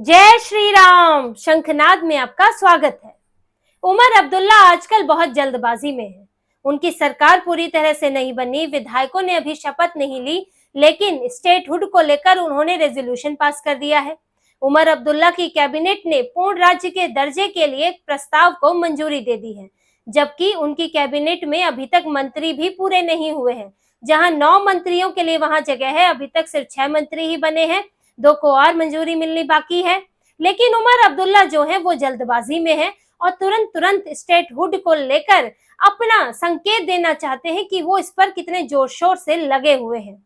जय श्री राम। शंखनाद में आपका स्वागत है। उमर अब्दुल्ला आजकल बहुत जल्दबाजी में है। उनकी सरकार पूरी तरह से नहीं बनी, विधायकों ने अभी शपथ नहीं ली, लेकिन स्टेटहुड को लेकर उन्होंने रेजोल्यूशन पास कर दिया है। उमर अब्दुल्ला की कैबिनेट ने पूर्ण राज्य के दर्जे के लिए एक प्रस्ताव को मंजूरी दे दी है, जबकि उनकी कैबिनेट में अभी तक मंत्री भी पूरे नहीं हुए हैं। जहां 9 मंत्रियों के लिए वहां जगह है, अभी तक सिर्फ 6 मंत्री ही बने हैं, 2 को और मंजूरी मिलनी बाकी है। लेकिन उमर अब्दुल्ला जो है वो जल्दबाजी में है और तुरंत स्टेटहुड को लेकर अपना संकेत देना चाहते हैं कि वो इस पर कितने जोर शोर से लगे हुए हैं।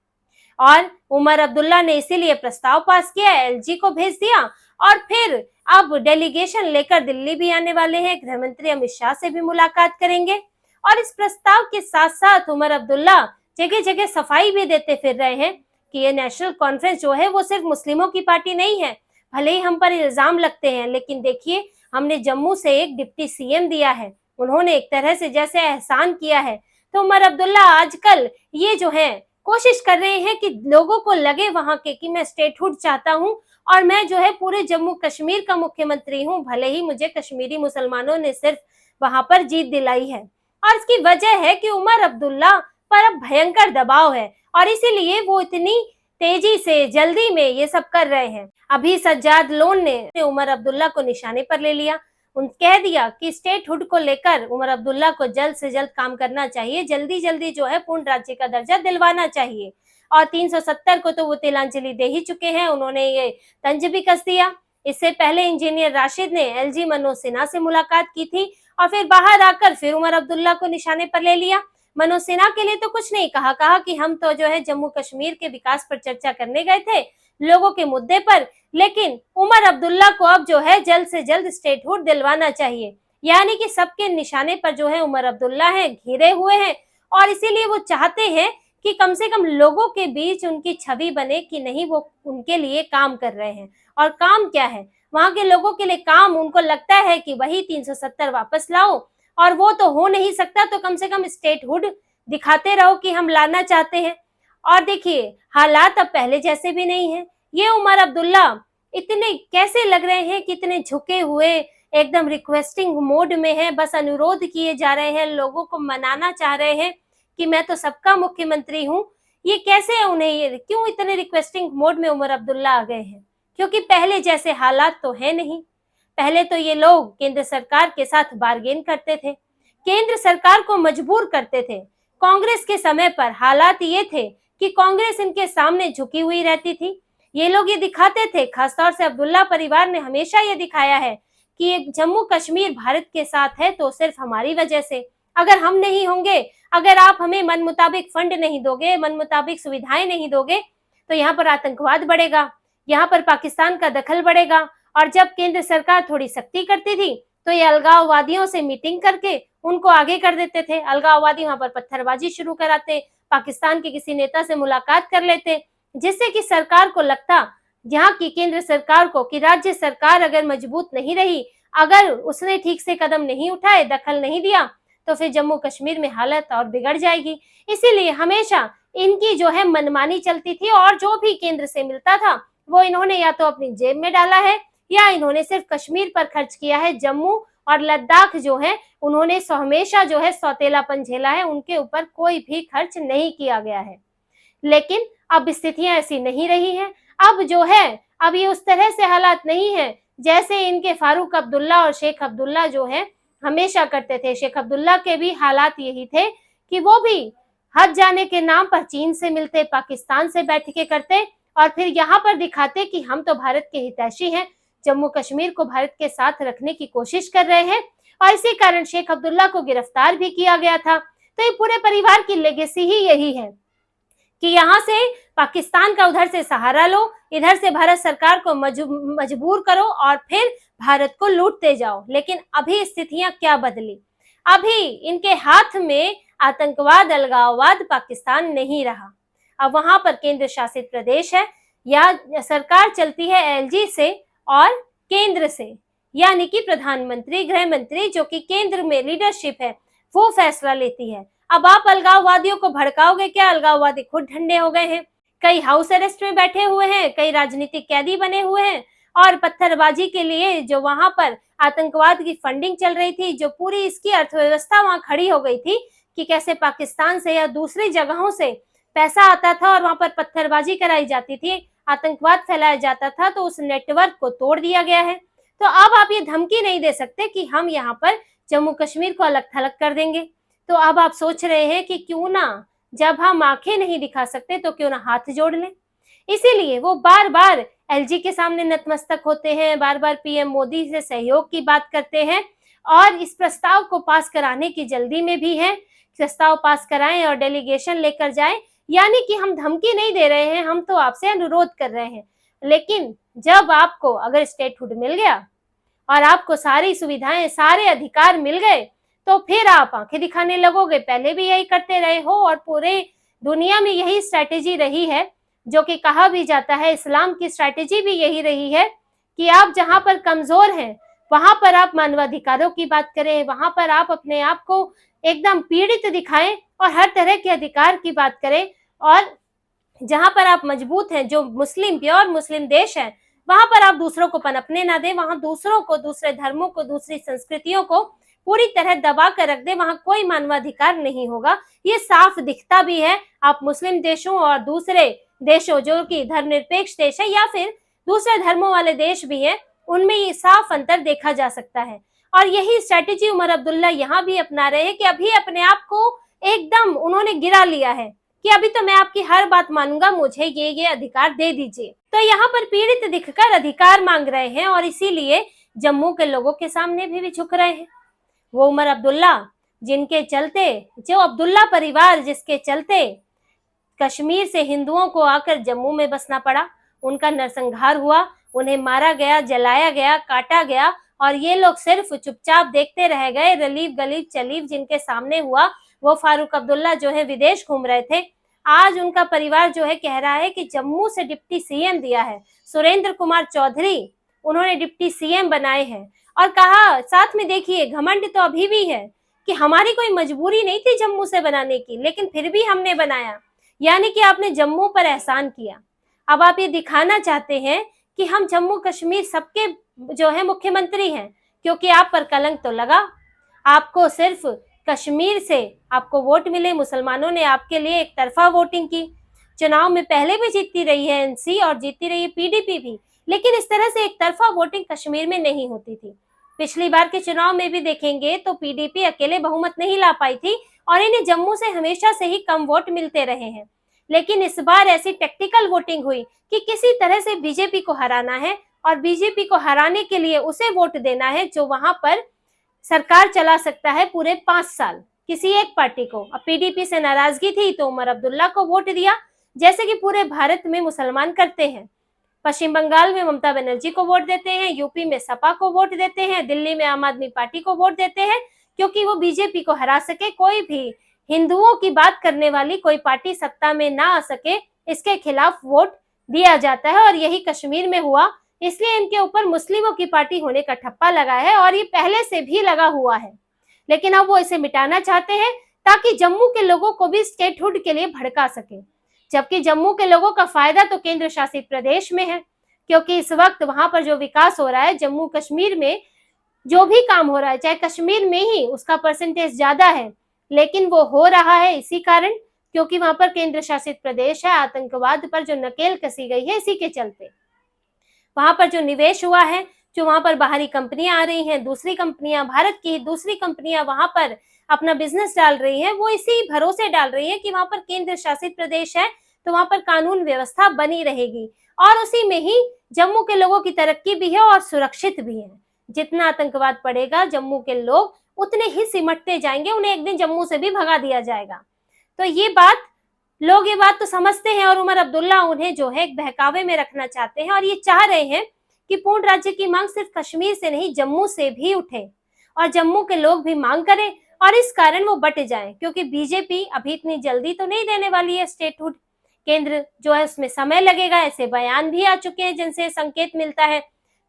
और उमर अब्दुल्ला ने इसीलिए प्रस्ताव पास किया, एलजी को भेज दिया और फिर अब डेलीगेशन लेकर दिल्ली भी आने वाले हैं। गृह मंत्री अमित शाह से भी मुलाकात करेंगे और इस प्रस्ताव के साथ साथ उमर अब्दुल्ला जगह जगह सफाई भी देते फिर रहे हैं कि ये नेशनल कॉन्फ्रेंस जो है वो सिर्फ मुस्लिमों की पार्टी नहीं है। भले ही हम पर इल्जाम लगते हैं, लेकिन देखिए हमने जम्मू से एक डिप्टी सीएम दिया है, उन्होंने एक तरह से जैसे एहसान किया है। तो उमर अब्दुल्ला आजकल ये जो है कोशिश कर रहे हैं कि लोगों को लगे वहां के कि मैं स्टेटहुड चाहता हूं और मैं जो है पूरे जम्मू कश्मीर का मुख्यमंत्री हूं, भले ही मुझे कश्मीरी मुसलमानों ने सिर्फ वहां पर जीत दिलाई है। और इसकी वजह है कि उमर अब्दुल्ला पर अब भयंकर दबाव है और इसीलिए वो इतनी तेजी से जल्दी में ये सब कर रहे हैं। अभी सज्जाद लोन ने उमर अब्दुल्ला को निशाने पर ले लिया, कह दिया कि स्टेटहुड को लेकर उमर अब्दुल्ला को जल्द से जल्द काम करना चाहिए, जल्दी जल्दी जो है पूर्ण राज्य का दर्जा दिलवाना चाहिए। और 370 को तो वो तिलांजलि दे ही चुके हैं, उन्होंने ये तंज भी कस दिया। इससे पहले इंजीनियर राशिद ने एलजी मनोज सिन्हा से मुलाकात की थी और फिर बाहर आकर फिर उमर अब्दुल्ला को निशाने पर ले लिया। मनोज सिन्हा के लिए तो कुछ नहीं कहा कि हम तो जो है जम्मू कश्मीर के विकास पर चर्चा करने गए थे, लोगों के मुद्दे पर, लेकिन उमर अब्दुल्ला को अब जो है जल्द से जल्द स्टेटहुड दिलवाना चाहिए। यानी कि सबके निशाने पर जो है उमर अब्दुल्ला है, घिरे हुए हैं और इसीलिए वो चाहते हैं कि कम से कम लोगों के बीच उनकी छवि बने कि नहीं वो उनके लिए काम कर रहे हैं। और काम क्या है वहां के लोगों के लिए? काम उनको लगता है कि वही 370 वापस लाओ, और वो तो हो नहीं सकता, तो कम से कम स्टेटहुड दिखाते रहो कि हम लाना चाहते हैं। और देखिए हालात अब पहले जैसे भी नहीं है। ये उमर अब्दुल्ला इतने कैसे लग रहे हैं, कितने झुके हुए एकदम रिक्वेस्टिंग मोड में है, बस अनुरोध किए जा रहे हैं, लोगों को मनाना चाह रहे हैं कि मैं तो सबका मुख्यमंत्री हूँ। ये कैसे है उन्हें, ये क्यों इतने रिक्वेस्टिंग मोड में उमर अब्दुल्ला आ गए हैं? क्योंकि पहले जैसे हालात तो है नहीं। पहले तो ये लोग केंद्र सरकार के साथ बार्गेन करते थे, केंद्र सरकार को मजबूर करते थे। कांग्रेस के समय पर हालात ये थे कि कांग्रेस इनके सामने झुकी हुई रहती थी। ये लोग ये दिखाते थे, खासतौर से अब्दुल्ला परिवार ने हमेशा ये दिखाया है कि ये जम्मू कश्मीर भारत के साथ है तो सिर्फ हमारी वजह से। अगर हम नहीं होंगे, अगर आप हमें मन मुताबिक फंड नहीं दोगे, मन मुताबिक सुविधाएं नहीं दोगे, तो यहाँ पर आतंकवाद बढ़ेगा, यहाँ पर पाकिस्तान का दखल बढ़ेगा। और जब केंद्र सरकार थोड़ी सख्ती करती थी तो ये अलगाववादियों से मीटिंग करके उनको आगे कर देते थे। अलगाववादी वहां पर पत्थरबाजी शुरू कराते, पाकिस्तान के किसी नेता से मुलाकात कर लेते, जिससे कि सरकार को लगता, यहाँ की केंद्र सरकार को, कि राज्य सरकार अगर मजबूत नहीं रही, अगर उसने ठीक से कदम नहीं उठाए, दखल नहीं दिया, तो फिर जम्मू कश्मीर में हालत और बिगड़ जाएगी। इसीलिए हमेशा इनकी जो है मनमानी चलती थी और जो भी केंद्र से मिलता था वो इन्होंने या तो अपनी जेब में डाला है या इन्होंने सिर्फ कश्मीर पर खर्च किया है। जम्मू और लद्दाख जो है उन्होंने हमेशा जो है सौतेलापन झेला है, उनके ऊपर कोई भी खर्च नहीं किया गया है। लेकिन अब स्थितियां ऐसी नहीं रही हैं। अब जो है अब ये उस तरह से हालात नहीं है जैसे इनके फारूक अब्दुल्ला और शेख अब्दुल्ला जो है हमेशा करते थे। शेख अब्दुल्ला के भी हालात यही थे कि वो भी हज जाने के नाम पर चीन से मिलते, पाकिस्तान से बैठकें करते और फिर यहाँ पर दिखाते कि हम तो भारत के हितैषी हैं, जम्मू कश्मीर को भारत के साथ रखने की कोशिश कर रहे हैं। और इसी कारण शेख अब्दुल्ला को गिरफ्तार भी किया गया था। तो ये पूरे परिवार की लेगेसी ही यही है कि यहाँ से पाकिस्तान का उधर से सहारा लो, इधर से भारत सरकार को मजबूर करो और फिर भारत को लूटते जाओ। लेकिन अभी स्थितियां क्या बदली? अभी इनके हाथ में आतंकवाद, अलगाववाद, पाकिस्तान नहीं रहा। अब वहां पर केंद्र शासित प्रदेश है या सरकार चलती है एलजी से और केंद्र से, यानी कि प्रधानमंत्री, गृह मंत्री जो कि केंद्र में लीडरशिप है वो फैसला लेती है। अब आप अलगाववादियों को भड़काओगे क्या? अलगाववादी खुद ठंडे हो गए हैं, कई हाउस अरेस्ट में बैठे हुए हैं, कई राजनीतिक कैदी बने हुए हैं और पत्थरबाजी के लिए जो वहां पर आतंकवाद की फंडिंग चल रही थी, जो पूरी इसकी अर्थव्यवस्था वहां खड़ी हो गई थी कि कैसे पाकिस्तान से या दूसरी जगहों से पैसा आता था और वहां पर पत्थरबाजी कराई जाती थी, आतंकवाद फैलाया जाता था, तो उस नेटवर्क को तोड़ दिया गया है। तो अब आप ये धमकी नहीं दे सकते कि हम यहाँ पर जम्मू कश्मीर को अलग थलग कर देंगे। तो अब आप सोच रहे हैं कि क्यों ना, जब हम आंखें नहीं दिखा सकते तो क्यों ना हाथ जोड़ लें। इसीलिए वो बार बार एलजी के सामने नतमस्तक होते हैं, बार बार पीएम मोदी से सहयोग की बात करते हैं और इस प्रस्ताव को पास कराने की जल्दी में भी हैं। प्रस्ताव पास कराएं और डेलीगेशन लेकर जाएं, यानी कि हम धमकी नहीं दे रहे हैं, हम तो आपसे अनुरोध कर रहे हैं। लेकिन जब आपको अगर स्टेटहुड मिल गया और आपको सारी सुविधाएं, सारे अधिकार मिल गए, तो फिर आप आंखें दिखाने लगोगे। पहले भी यही करते रहे हो और पूरे दुनिया में यही स्ट्रैटेजी रही है, जो कि कहा भी जाता है, इस्लाम की स्ट्रैटेजी भी यही रही है कि आप जहां पर कमजोर हैं वहां पर आप मानवाधिकारों की बात करें, वहां पर आप अपने आप को एकदम पीड़ित दिखाएं और हर तरह के अधिकार की बात करें, और जहां पर आप मजबूत हैं, जो मुस्लिम प्योर मुस्लिम देश है, वहां पर आप दूसरों को पनपने ना दें, वहां दूसरों को, दूसरे धर्मों को, दूसरी संस्कृतियों को पूरी तरह दबा कर रख दे, वहां कोई मानवाधिकार नहीं होगा। ये साफ दिखता भी है। आप मुस्लिम देशों और दूसरे देशों जो कि धर्मनिरपेक्ष देश है या फिर दूसरे धर्मों वाले देश भी हैं, उनमें ये साफ अंतर देखा जा सकता है। और यही स्ट्रैटेजी उमर अब्दुल्ला यहाँ भी अपना रहे हैं कि अभी अपने आप को एकदम उन्होंने गिरा लिया है कि अभी तो मैं आपकी हर बात मानूंगा, मुझे ये अधिकार दे दीजिए। तो यहाँ पर पीड़ित दिखकर अधिकार मांग रहे हैं और इसीलिए जम्मू के लोगों के सामने भी झुक रहे हैं। वो उमर अब्दुल्ला जिनके चलते, जो अब्दुल्ला परिवार जिसके चलते कश्मीर से हिंदुओं को आकर जम्मू में बसना पड़ा, उनका नरसंहार हुआ, उन्हें मारा गया, जलाया गया, काटा गया और ये लोग सिर्फ चुपचाप देखते रह गए। रलीफ गलीफ चलीफ जिनके सामने हुआ, वो फारूक अब्दुल्ला जो है विदेश घूम रहे थे। आज उनका परिवार जो है कह रहा है कि जम्मू से डिप्टी सीएम दिया है, सुरेंद्र कुमार चौधरी उन्होंने डिप्टी सीएम बनाए हैं, और कहा साथ में देखिए घमंड तो अभी भी है कि हमारी कोई मजबूरी नहीं थी जम्मू से बनाने की, लेकिन फिर भी हमने बनाया, यानी कि आपने जम्मू पर एहसान किया। अब आप ये दिखाना चाहते हैं कि हम जम्मू कश्मीर सबके जो है मुख्यमंत्री हैं, क्योंकि आप पर कलंक तो लगा। आपको सिर्फ कश्मीर से आपको वोट मिले, मुसलमानों ने आपके लिए एक तरफा वोटिंग की। चुनाव में पहले भी जीतती रही है एनसी और जीतती रही है पीडीपी भी, लेकिन इस तरह से एक तरफा वोटिंग कश्मीर में नहीं होती थी। पिछली बार के चुनाव में भी देखेंगे तो पीडीपी अकेले बहुमत नहीं ला पाई थी और इन्हें जम्मू से हमेशा से ही कम वोट मिलते रहे हैं। लेकिन इस बार ऐसी टेक्टिकल वोटिंग हुई कि किसी तरह से बीजेपी को हराना है और बीजेपी को हराने के लिए उसे वोट देना है जो वहां पर सरकार चला सकता है पूरे 5 साल, किसी एक पार्टी को। अब पीडीपी से नाराजगी थी तो उमर अब्दुल्ला को वोट दिया, जैसे कि पूरे भारत में मुसलमान करते हैं। पश्चिम बंगाल में ममता बनर्जी को वोट देते हैं, यूपी में सपा को वोट देते हैं, दिल्ली में आम आदमी पार्टी को वोट देते हैं, क्योंकि वो बीजेपी को हरा सके, कोई भी हिंदुओं की बात करने वाली कोई पार्टी सत्ता में ना आ सके, इसके खिलाफ वोट दिया जाता है। और यही कश्मीर में हुआ, इसलिए इनके ऊपर मुस्लिमों की पार्टी होने का ठप्पा लगा है और ये पहले से भी लगा हुआ है। लेकिन अब वो इसे मिटाना चाहते हैं ताकि जम्मू के लोगों को भी स्टेटहुड के लिए भड़का सके, जबकि जम्मू के लोगों का फायदा तो केंद्र शासित प्रदेश में है, क्योंकि इस वक्त वहां पर जो विकास हो रहा है, जम्मू कश्मीर में जो भी काम हो रहा है, चाहे कश्मीर में ही उसका परसेंटेज ज्यादा है, लेकिन वो हो रहा है इसी कारण क्योंकि वहां पर केंद्र शासित प्रदेश है। आतंकवाद पर जो नकेल कसी गई है, इसी के चलते वहां पर जो निवेश हुआ है, जो वहां पर बाहरी कंपनियां आ रही हैं, दूसरी कंपनियां, भारत की दूसरी कंपनियां वहां पर अपना बिजनेस डाल रही हैं, वो इसी भरोसे डाल रही है कि वहां पर केंद्र शासित प्रदेश है तो वहां पर कानून व्यवस्था बनी रहेगी और उसी में ही जम्मू के लोगों की तरक्की भी है और सुरक्षित भी है। जितना आतंकवाद पड़ेगा, जम्मू के लोग उतने ही सिमटते जाएंगे, उन्हें एक दिन जम्मू से भी भगा दिया जाएगा। तो ये बात तो समझते हैं और उमर अब्दुल्ला उन्हें जो है एक बहकावे में रखना चाहते हैं और ये चाह रहे हैं कि पूर्ण राज्य की मांग सिर्फ कश्मीर से नहीं, जम्मू से भी उठे और जम्मू के लोग भी मांग करें और इस कारण वो बट जाएं, क्योंकि बीजेपी अभी इतनी जल्दी तो नहीं देने वाली है स्टेटहुड। केंद्र जो है उसमें समय लगेगा, ऐसे बयान भी आ चुके हैं जिनसे संकेत मिलता है,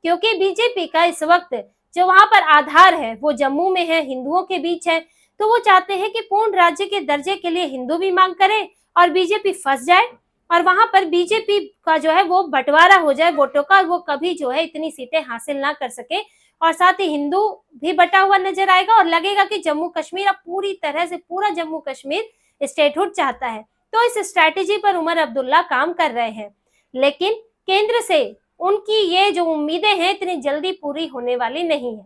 क्योंकि बीजेपी का इस वक्त जो वहां पर आधार है वो जम्मू में है, हिंदुओं के बीच है, तो वो चाहते हैं कि पूर्ण राज्य के दर्जे के लिए हिंदू भी मांग करें और बीजेपी फंस जाए और वहां पर बीजेपी का जो है वो बंटवारा हो जाए वोटों का, वो कभी जो है इतनी सीटें हासिल ना कर सके, और साथ ही हिंदू भी बटा हुआ नजर आएगा और लगेगा कि जम्मू कश्मीर अब पूरी तरह से पूरा जम्मू कश्मीर स्टेटहुड चाहता है। तो इस स्ट्रैटेजी पर उमर अब्दुल्ला काम कर रहे हैं, लेकिन केंद्र से उनकी ये जो उम्मीदें हैं इतनी जल्दी पूरी होने वाली नहीं है।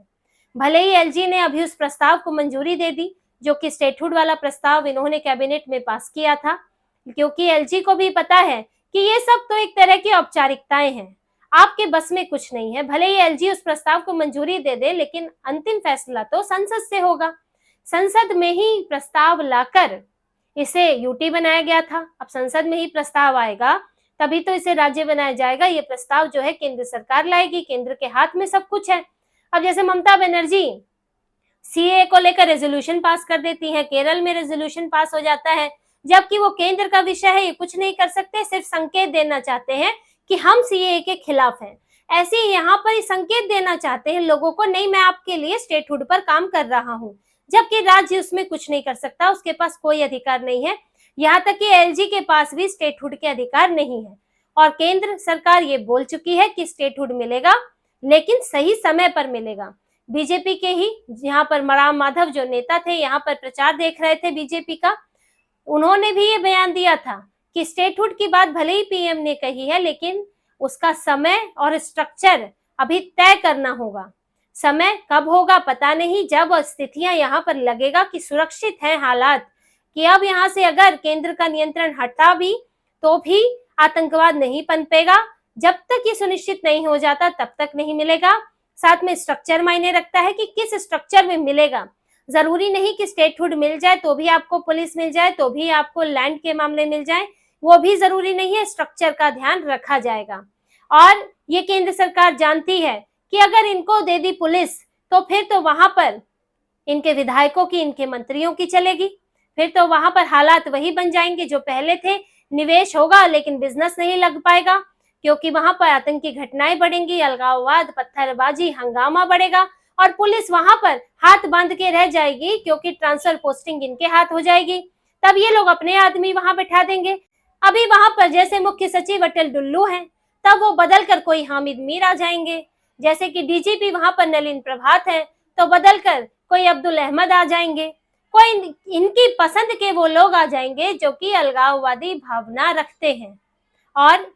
भले ही एलजी ने अभी उस प्रस्ताव को मंजूरी दे दी जो कि स्टेटहुड वाला प्रस्ताव इन्होंने कैबिनेट में पास किया था, क्योंकि एलजी को भी पता है कि ये सब तो एक तरह की औपचारिकताएं हैं, आपके बस में कुछ नहीं है। भले ही एलजी उस प्रस्ताव को मंजूरी दे दे, लेकिन अंतिम फैसला तो संसद से होगा। संसद में ही प्रस्ताव लाकर इसे यूटी बनाया गया था, अब संसद में ही प्रस्ताव आएगा तभी तो इसे राज्य बनाया जाएगा। ये प्रस्ताव जो है केंद्र सरकार लाएगी, केंद्र के हाथ में सब कुछ है। अब जैसे ममता बनर्जी सीए को लेकर रेजोल्यूशन पास कर देती है, केरल में रेजोल्यूशन पास हो जाता है, जबकि वो केंद्र का विषय है, ये कुछ नहीं कर सकते, सिर्फ संकेत देना चाहते हैं कि हम सीए के खिलाफ हैं। ऐसे ही यहाँ पर संकेत देना चाहते हैं लोगों को, नहीं मैं आपके लिए स्टेटहुड पर काम कर रहा हूँ, जबकि राज्य उसमें कुछ नहीं कर सकता, उसके पास कोई अधिकार नहीं है। यहाँ तक कि एलजी के पास भी स्टेटहुड के अधिकार नहीं है, और केंद्र सरकार ये बोल चुकी है कि स्टेटहुड मिलेगा, लेकिन सही समय पर मिलेगा। बीजेपी के ही यहाँ पर राम माधव जो नेता थे, यहाँ पर प्रचार देख रहे थे बीजेपी का, उन्होंने भी ये बयान दिया था कि स्टेटहुड की बात भले ही पीएम ने कही है, लेकिन उसका समय और स्ट्रक्चर अभी तय करना होगा। समय कब होगा पता नहीं, जब स्थितियां यहाँ पर लगेगा कि सुरक्षित है हालात, कि अब यहाँ से अगर केंद्र का नियंत्रण हटा भी तो भी आतंकवाद नहीं पनपेगा, जब तक ये सुनिश्चित नहीं हो जाता तब तक नहीं मिलेगा। साथ में स्ट्रक्चर मायने रखता है कि किस स्ट्रक्चर में मिलेगा। जरूरी नहीं कि स्टेटहुड मिल जाए तो भी आपको पुलिस मिल जाए, तो भी आपको लैंड के मामले मिल जाए, वो भी जरूरी नहीं है, स्ट्रक्चर का ध्यान रखा जाएगा। और ये केंद्र सरकार जानती है कि अगर इनको दे दी पुलिस तो फिर तो वहां पर इनके विधायकों की, इनके मंत्रियों की चलेगी, फिर तो वहां पर हालात वही बन जाएंगे जो पहले थे। निवेश होगा लेकिन बिजनेस नहीं लग पाएगा, क्योंकि वहां पर आतंकी घटनाएं बढ़ेंगी, अलगाववाद, पत्थरबाजी, हंगामा बढ़ेगा, और पुलिस वहां पर हाथ बांध के रह जाएगी, क्योंकि ट्रांसफर पोस्टिंग इनके हाथ हो जाएगी। तब ये लोग अपने आदमी वहां बैठा देंगे। अभी वहां पर जैसे मुख्य सचिव अटल डुल्लू हैं, तब वो बदल कर कोई हामिद मीर आ जाएंगे। जैसे कि डीजीपी वहां पर नलिन प्रभात है, तो बदल कर कोई अब्दुल अहमद आ जाएंगे, कोई इनकी पसंद के वो लोग आ जाएंगे जो कि अलगाववादी भावना रखते हैं। और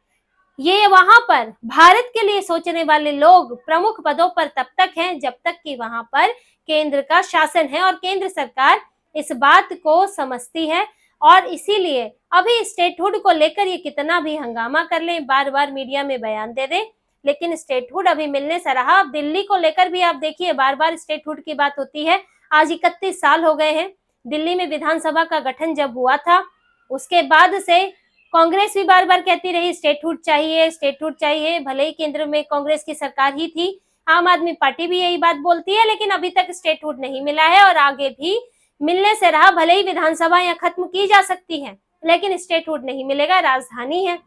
ये वहां पर भारत के लिए सोचने वाले लोग प्रमुख पदों पर तब तक हैं जब तक कि वहां पर केंद्र का शासन है, और केंद्र सरकार इस बात को समझती है। और इसीलिए अभी स्टेटहुड को लेकर ये कितना भी हंगामा कर लें, बार बार मीडिया में बयान दे दें, लेकिन स्टेटहुड अभी मिलने से रहा। अब दिल्ली को लेकर भी आप देखिए, बार बार स्टेटहुड की बात होती है। आज 31 साल हो गए हैं दिल्ली में विधानसभा का गठन जब हुआ था, उसके बाद से कांग्रेस भी बार बार कहती रही स्टेटहुड चाहिए, स्टेटहुड चाहिए। भले ही केंद्र में कांग्रेस की सरकार ही थी, आम आदमी पार्टी भी यही बात बोलती है, लेकिन अभी तक स्टेटहुड नहीं मिला है, और आगे भी मिलने से रहा। भले ही विधानसभा यहाँ खत्म की जा सकती है, लेकिन स्टेटहुड नहीं मिलेगा, राजधानी है।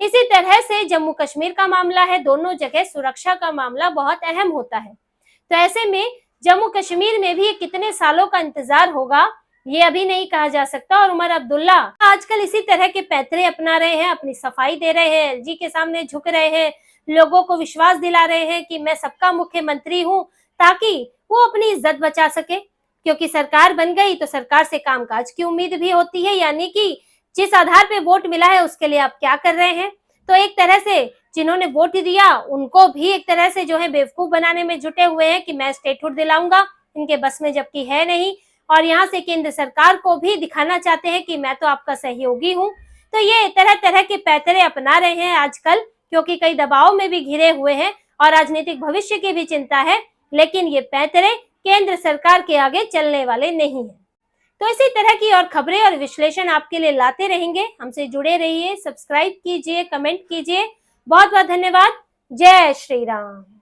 इसी तरह से जम्मू कश्मीर का मामला है, दोनों जगह सुरक्षा का मामला बहुत अहम होता है। तो ऐसे में जम्मू कश्मीर में भी कितने सालों का इंतजार होगा ये अभी नहीं कहा जा सकता। और उमर अब्दुल्ला आजकल इसी तरह के पैतरे अपना रहे हैं, अपनी सफाई दे रहे हैं, एलजी के सामने झुक रहे हैं, लोगों को विश्वास दिला रहे हैं कि मैं सबका मुख्यमंत्री हूं, ताकि वो अपनी इज्जत बचा सके। क्योंकि सरकार बन गई तो सरकार से कामकाज की उम्मीद भी होती है, यानी कि जिस आधार पे वोट मिला है उसके लिए आप क्या कर रहे हैं। तो एक तरह से जिन्होंने वोट दिया उनको भी एक तरह से जो है बेवकूफ बनाने में जुटे हुए हैं कि मैं स्टेटहुड दिलाऊंगा, इनके बस में जबकि है नहीं। और यहाँ से केंद्र सरकार को भी दिखाना चाहते हैं कि मैं तो आपका सहयोगी हूँ। तो ये तरह तरह के पैतरे अपना रहे हैं आजकल, क्योंकि कई दबाव में भी घिरे हुए हैं और राजनीतिक भविष्य की भी चिंता है, लेकिन ये पैतरे केंद्र सरकार के आगे चलने वाले नहीं है। तो इसी तरह की और खबरें और विश्लेषण आपके लिए लाते रहेंगे। हमसे जुड़े रहिए, सब्सक्राइब कीजिए, कमेंट कीजिए। बहुत बहुत धन्यवाद। जय श्री राम।